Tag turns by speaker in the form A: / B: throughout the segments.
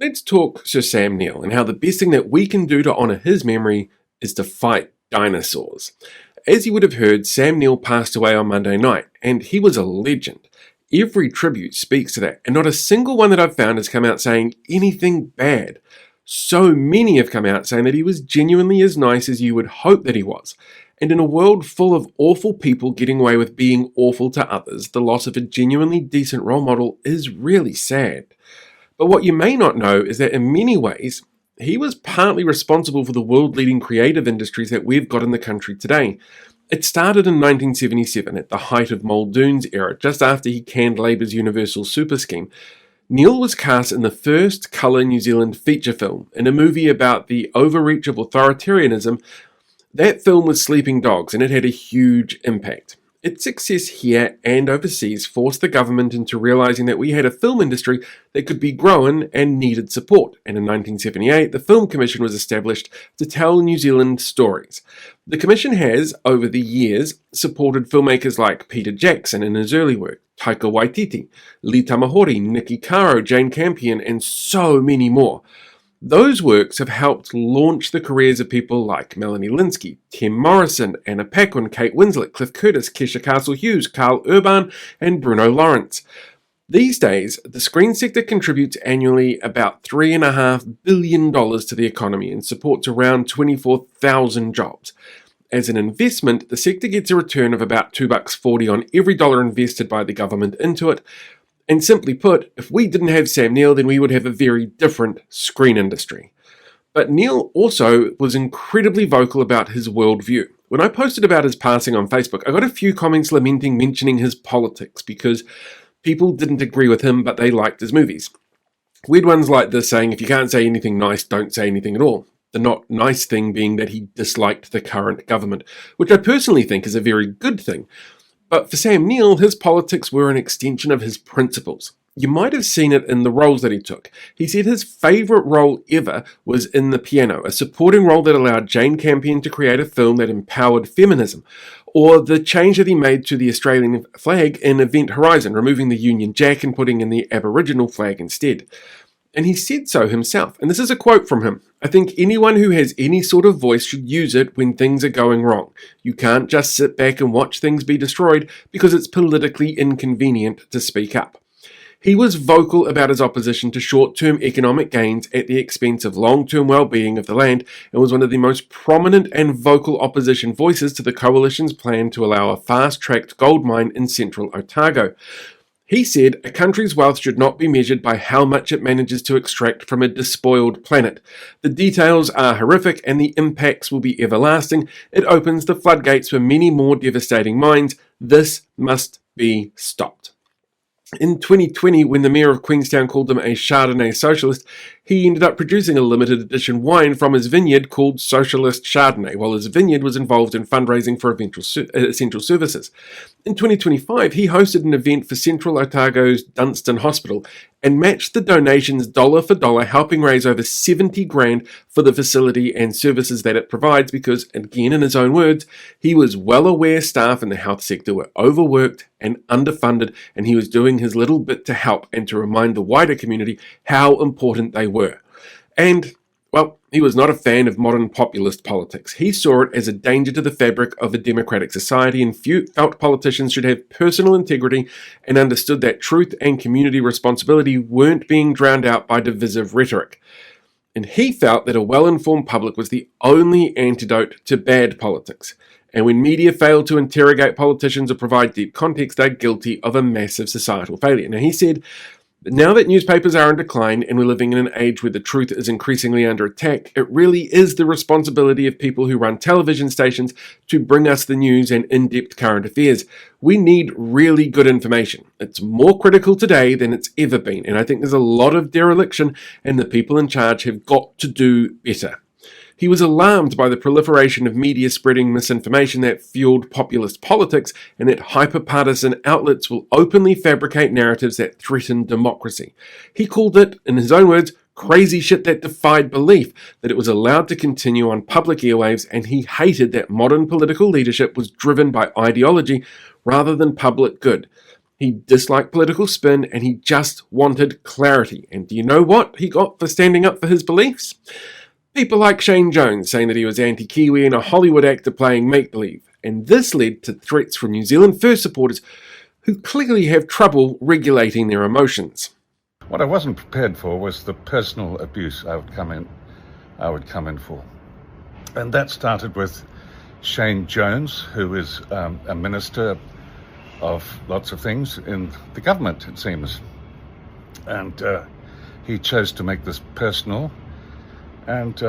A: Let's talk Sir Sam Neill and how the best thing that we can do to honour his memory is to fight dinosaurs. As you would have heard, Sam Neill passed away on Monday night, and he was a legend. Every tribute speaks to that, and not a single one that I've found has come out saying anything bad. So many have come out saying that he was genuinely as nice as you would hope that he was. And in a world full of awful people getting away with being awful to others, the loss of a genuinely decent role model is really sad. But what you may not know is that in many ways, he was partly responsible for the world-leading creative industries that we've got in the country today. It started in 1977 at the height of Muldoon's era, just after he canned Labour's Universal Super Scheme. Neill was cast in the first colour New Zealand feature film, in a movie about the overreach of authoritarianism. That film was Sleeping Dogs, and it had a huge impact. Its success here and overseas forced the government into realising that we had a film industry that could be grown and needed support, and in 1978 the Film Commission was established to tell New Zealand stories. The Commission has, over the years, supported filmmakers like Peter Jackson in his early work, Taika Waititi, Lee Tamahori, Nikki Caro, Jane Campion, and so many more. Those works have helped launch the careers of people like Melanie Linsky, Tim Morrison, Anna Paquin, Kate Winslet, Cliff Curtis, Kesha Castle-Hughes, Carl Urban, and Bruno Lawrence. These days, the screen sector contributes annually about $3.5 billion to the economy and supports around 24,000 jobs. As an investment, the sector gets a return of about $2.40 on every dollar invested by the government into it. And simply put, if we didn't have Sam Neill, then we would have a very different screen industry. But Neill also was incredibly vocal about his worldview. When I posted about his passing on Facebook, I got a few comments mentioning his politics because people didn't agree with him, but they liked his movies. Weird ones like this saying, if you can't say anything nice, don't say anything at all. The not nice thing being that he disliked the current government, which I personally think is a very good thing. But for Sam Neill, his politics were an extension of his principles. You might have seen it in the roles that he took. He said his favourite role ever was in The Piano, a supporting role that allowed Jane Campion to create a film that empowered feminism, or the change that he made to the Australian flag in Event Horizon, removing the Union Jack and putting in the Aboriginal flag instead. And he said so himself, and this is a quote from him. I think anyone who has any sort of voice should use it when things are going wrong. You can't just sit back and watch things be destroyed because it's politically inconvenient to speak up. He was vocal about his opposition to short-term economic gains at the expense of long-term well-being of the land, and was one of the most prominent and vocal opposition voices to the coalition's plan to allow a fast-tracked gold mine in central Otago. He said, a country's wealth should not be measured by how much it manages to extract from a despoiled planet. The details are horrific and the impacts will be everlasting. It opens the floodgates for many more devastating mines. This must be stopped. In 2020, when the mayor of Queenstown called him a Chardonnay socialist, he ended up producing a limited edition wine from his vineyard called Socialist Chardonnay, while his vineyard was involved in fundraising for essential services. In 2025, he hosted an event for Central Otago's Dunstan Hospital and matched the donations dollar for dollar, helping raise over 70 grand for the facility and services that it provides because, again in his own words, he was well aware staff in the health sector were overworked and underfunded, and he was doing his little bit to help and to remind the wider community how important they were. And, well, he was not a fan of modern populist politics. He saw it as a danger to the fabric of a democratic society and felt politicians should have personal integrity and understood that truth and community responsibility weren't being drowned out by divisive rhetoric. And he felt that a well-informed public was the only antidote to bad politics. And when media fail to interrogate politicians or provide deep context, they're guilty of a massive societal failure. Now, he said, now that newspapers are in decline and we're living in an age where the truth is increasingly under attack, it really is the responsibility of people who run television stations to bring us the news and in-depth current affairs. We need really good information. It's more critical today than it's ever been, and I think there's a lot of dereliction, and the people in charge have got to do better. He was alarmed by the proliferation of media spreading misinformation that fueled populist politics and that hyper-partisan outlets will openly fabricate narratives that threaten democracy. He called it, in his own words, crazy shit that defied belief, that it was allowed to continue on public airwaves, and he hated that modern political leadership was driven by ideology rather than public good. He disliked political spin and he just wanted clarity. And do you know what he got for standing up for his beliefs? People like Shane Jones saying that he was anti-Kiwi and a Hollywood actor playing make-believe. And this led to threats from New Zealand First supporters who clearly have trouble regulating their emotions.
B: What I wasn't prepared for was the personal abuse I would come in for. And that started with Shane Jones, who is a minister of lots of things in the government, it seems. And he chose to make this personal. And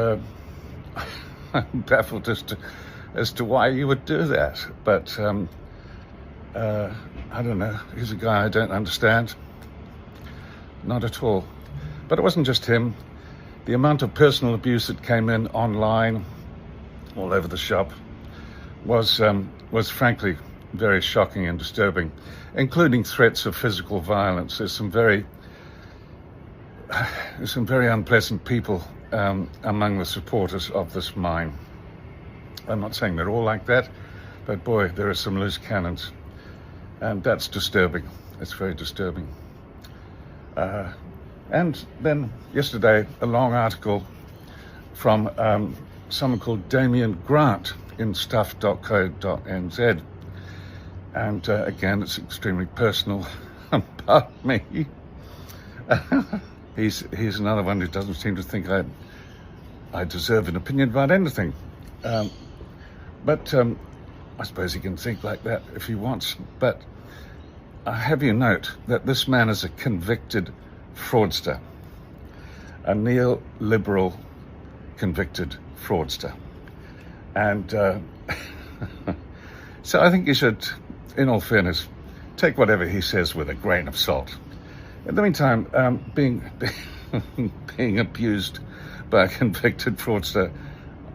B: I'm baffled as to why you would do that. But I don't know. He's a guy I don't understand. Not at all. But it wasn't just him. The amount of personal abuse that came in online, all over the shop, was frankly very shocking and disturbing, including threats of physical violence. There's some very unpleasant people among the supporters of this mine. I'm not saying they're all like that, but boy, there are some loose cannons, and that's disturbing. It's very disturbing. And then yesterday, a long article from someone called Damien Grant in stuff.co.nz. And again, it's extremely personal about me. He's another one who doesn't seem to think I deserve an opinion about anything. But I suppose he can think like that if he wants. But I have you note that this man is a convicted fraudster, a neoliberal convicted fraudster. And so I think you should, in all fairness, take whatever he says with a grain of salt. In the meantime, being abused by a convicted fraudster,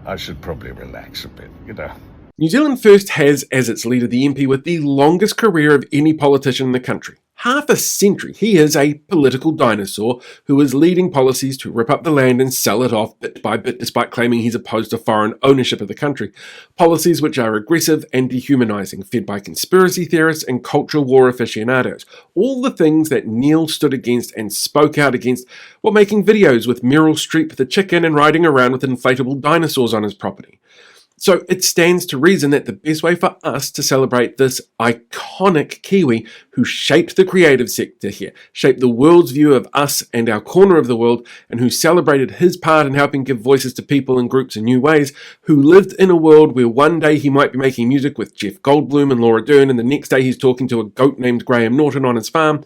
B: I should probably relax a bit, you know.
A: New Zealand First has as its leader the MP with the longest career of any politician in the country. Half a century, he is a political dinosaur who is leading policies to rip up the land and sell it off bit by bit despite claiming he's opposed to foreign ownership of the country. Policies which are regressive and dehumanising, fed by conspiracy theorists and cultural war aficionados. All the things that Neill stood against and spoke out against while making videos with Meryl Streep the chicken and riding around with inflatable dinosaurs on his property. So it stands to reason that the best way for us to celebrate this iconic Kiwi who shaped the creative sector here, shaped the world's view of us and our corner of the world, and who celebrated his part in helping give voices to people and groups in new ways, who lived in a world where one day he might be making music with Jeff Goldblum and Laura Dern, and the next day he's talking to a goat named Graham Norton on his farm,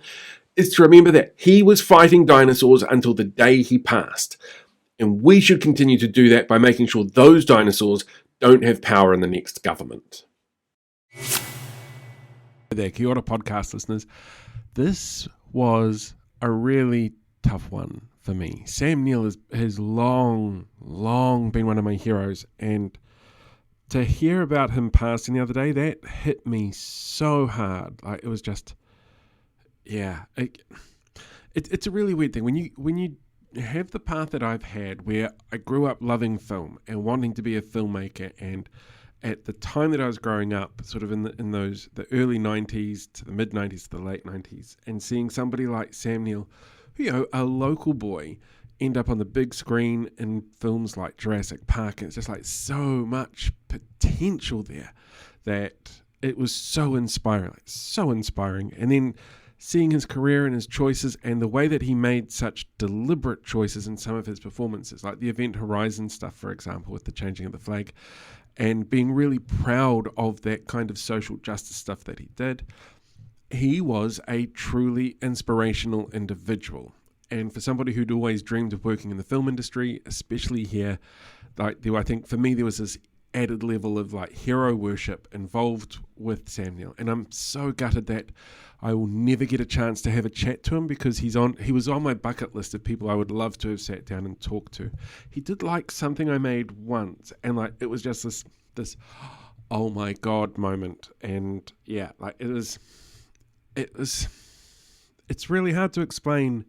A: is to remember that he was fighting dinosaurs until the day he passed. And we should continue to do that by making sure those dinosaurs don't have power in the next government. Hey there, Kia ora podcast listeners. This was a really tough one for me. Sam Neill has long been one of my heroes, and to hear about him passing the other day, that hit me so hard. Like, it was just, yeah. It's a really weird thing when you have the path that I've had, where I grew up loving film and wanting to be a filmmaker, and at the time that I was growing up, sort of in the early 90s to the mid 90s to the late 90s, and seeing somebody like Sam Neill, who, you know, a local boy, end up on the big screen in films like Jurassic Park, and it's just like so much potential there that it was so inspiring, and then seeing his career and his choices and the way that he made such deliberate choices in some of his performances, like the Event Horizon stuff, for example, with the changing of the flag, and being really proud of that kind of social justice stuff that he did. He was a truly inspirational individual. And for somebody who'd always dreamed of working in the film industry, especially here, like, I think for me there was this added level of like hero worship involved with Sam Neill, and I'm so gutted that I will never get a chance to have a chat to him, because he was on my bucket list of people I would love to have sat down and talked to. He did like something I made once, and like it was just this oh my god moment, and yeah, like it's really hard to explain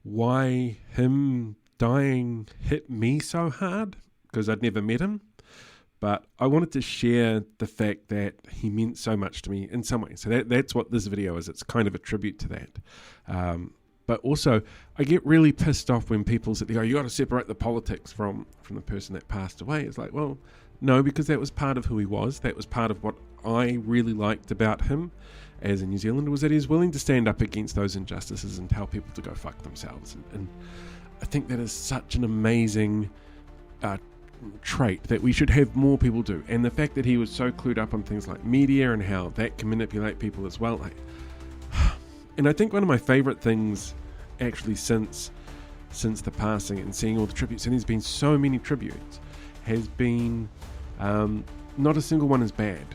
A: why him dying hit me so hard, because I'd never met him. but I wanted to share the fact that he meant so much to me in some way. So that's what this video is. It's kind of a tribute to that. But also, I get really pissed off when people say, "Oh, you got to separate the politics from the person that passed away." It's like, well, no, because that was part of who he was. That was part of what I really liked about him as a New Zealander, was that he's willing to stand up against those injustices and tell people to go fuck themselves. And I think that is such an amazing trait that we should have more people do. And the fact that he was so clued up on things like media and how that can manipulate people as well. And I think one of my favourite things, actually, since the passing and seeing all the tributes, and there's been so many tributes, has been not a single one is bad.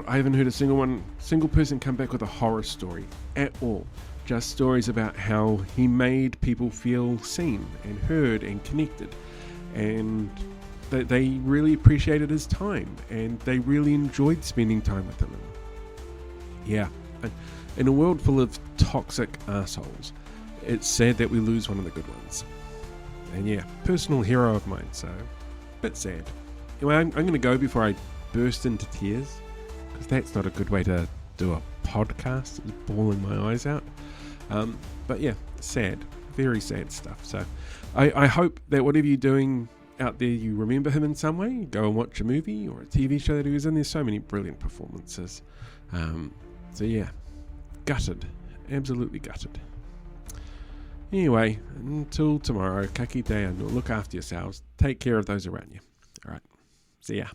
A: I haven't heard a single person come back with a horror story at all. Just stories about how he made people feel seen and heard and connected, and they really appreciated his time, and they really enjoyed spending time with him. Yeah, in a world full of toxic assholes, it's sad that we lose one of the good ones. And yeah, personal hero of mine, so a bit sad. Anyway, I'm going to go before I burst into tears, because that's not a good way to do a podcast. It's bawling my eyes out. But yeah, sad, very sad stuff. So I hope that whatever you're doing out there, you remember him in some way. Go and watch a movie or a TV show that he was in. There's so many brilliant performances. So yeah, gutted, absolutely gutted. Anyway, until tomorrow, ka kite anō, look after yourselves, take care of those around you. Alright, see ya.